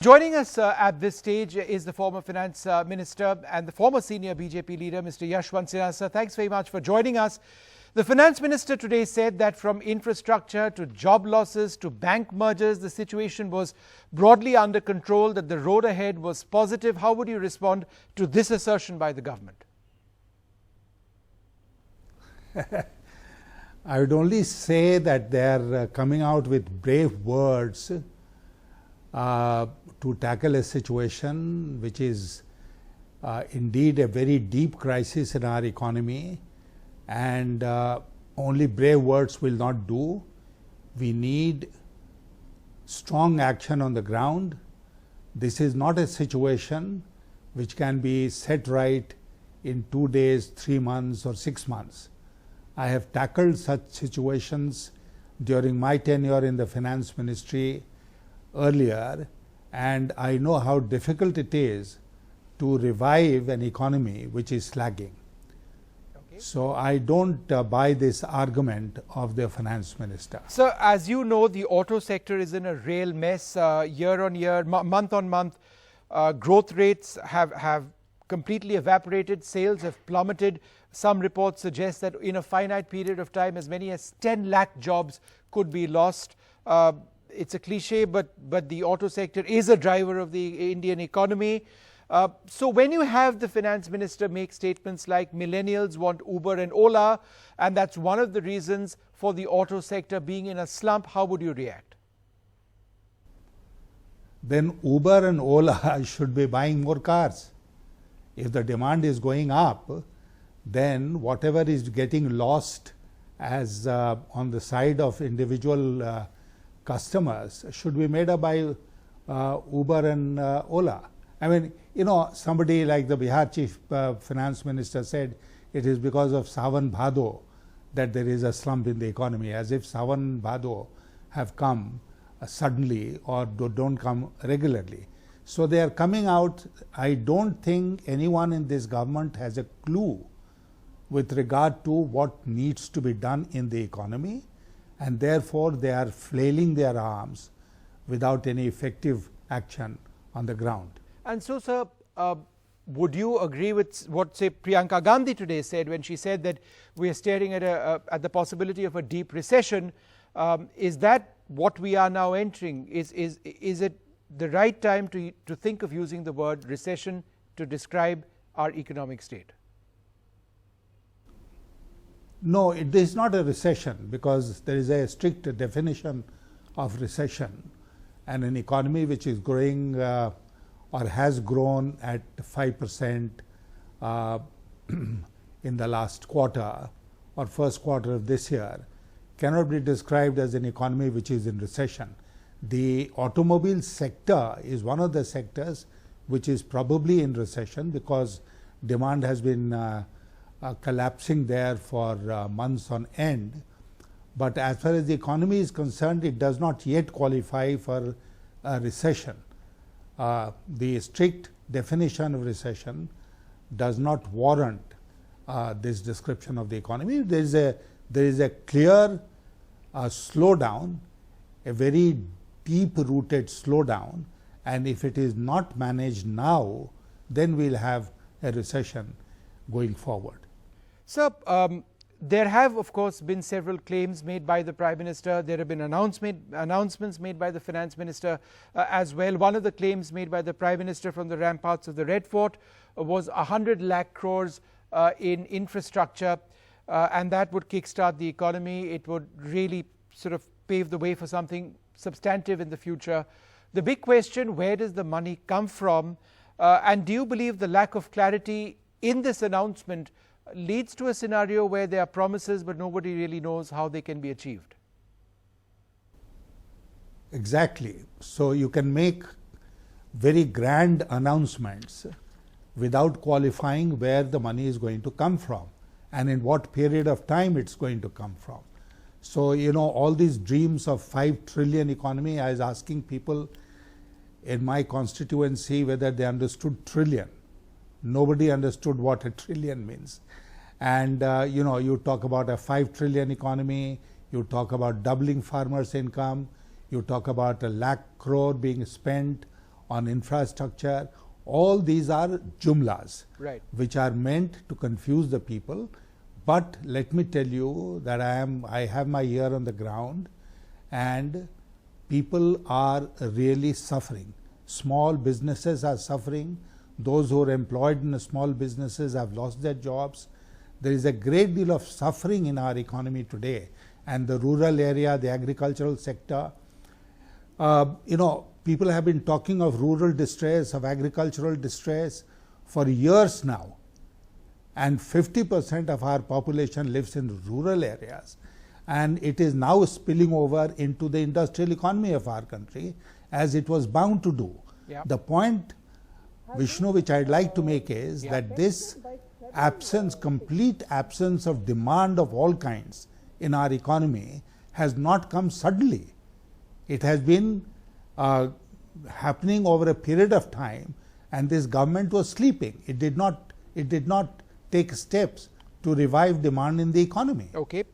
Joining us at this stage is the former Finance Minister and the former senior BJP leader, Mr. Yashwant Sinha. Sir, thanks very much for joining us. The Finance Minister today said that from infrastructure to job losses to bank mergers, the situation was broadly under control, that the road ahead was positive. How would you respond to this assertion by the government? I would only say that they are coming out with brave words to tackle a situation which is indeed a very deep crisis in our economy, and only brave words will not do. We need strong action on the ground. This is not a situation which can be set right in 2 days, 3 months or 6 months. I have tackled such situations during my tenure in the finance ministry earlier, and I know how difficult it is to revive an economy which is lagging. Okay. So I don't buy this argument of the finance minister. Sir, as you know, the auto sector is in a real mess. Year on year, month on month, growth rates have completely evaporated. Sales have plummeted. Some reports suggest that in a finite period of time, as many as 10 lakh jobs could be lost. It's a cliche, but the auto sector is a driver of the Indian economy. So when you have the finance minister make statements like millennials want Uber and Ola, and that's one of the reasons for the auto sector being in a slump, how would you react? Then Uber and Ola should be buying more cars. If the demand is going up, then whatever is getting lost as on the side of individual customers should be made up by Uber and Ola. I mean, you know, somebody like the Bihar chief finance minister said it is because of Sawan Bhado that there is a slump in the economy, as if Sawan Bhado have come suddenly or don't come regularly. So they are coming out. I don't think anyone in this government has a clue with regard to what needs to be done in the economy, and therefore they are flailing their arms without any effective action on the ground. And so, sir, would you agree with what, say, Priyanka Gandhi today said when she said that we are staring at the possibility of a deep recession? Is that what we are now entering? Is it the right time to think of using the word recession to describe our economic state? No, it is not a recession, because there is a strict definition of recession, and an economy which is growing or has grown at 5% in the last quarter or first quarter of this year cannot be described as an economy which is in recession. The automobile sector is one of the sectors which is probably in recession, because demand has been collapsing there for months on end. But as far as the economy is concerned, it does not yet qualify for a recession. The strict definition of recession does not warrant this description of the economy. There is a clear slowdown, a very deep-rooted slowdown, and if it is not managed now, then we'll have a recession going forward. Sir, there have, of course, been several claims made by the Prime Minister. There have been announcements made by the Finance Minister as well. One of the claims made by the Prime Minister from the ramparts of the Red Fort was 100 lakh crores in infrastructure, and that would kickstart the economy. It would really sort of pave the way for something substantive in the future. The big question, where does the money come from? And do you believe the lack of clarity in this announcement leads to a scenario where there are promises but nobody really knows how they can be achieved? Exactly. So you can make very grand announcements without qualifying where the money is going to come from and in what period of time it's going to come from. So, you know, all these dreams of 5 trillion economy, I was asking people in my constituency whether they understood trillion. Nobody understood what a trillion means. And you know, you talk about a 5 trillion economy, you talk about doubling farmers' income, you talk about 1 lakh crore being spent on infrastructure. All these are Jumlas, Right. which are meant to confuse the people. But let me tell you that I have my ear on the ground, and people are really suffering. Small businesses are suffering. Those who are employed in the small businesses have lost their jobs. There is a great deal of suffering in our economy today, and the rural area, the agricultural sector. People have been talking of rural distress, of agricultural distress for years now. And 50% of our population lives in rural areas. And it is now spilling over into the industrial economy of our country, as it was bound to do. Yeah. The point, Vishnu, which I'd like to make is that this complete absence of demand of all kinds in our economy has not come suddenly. It has been happening over a period of time, and this government was sleeping. It did not take steps to revive demand in the economy. Okay.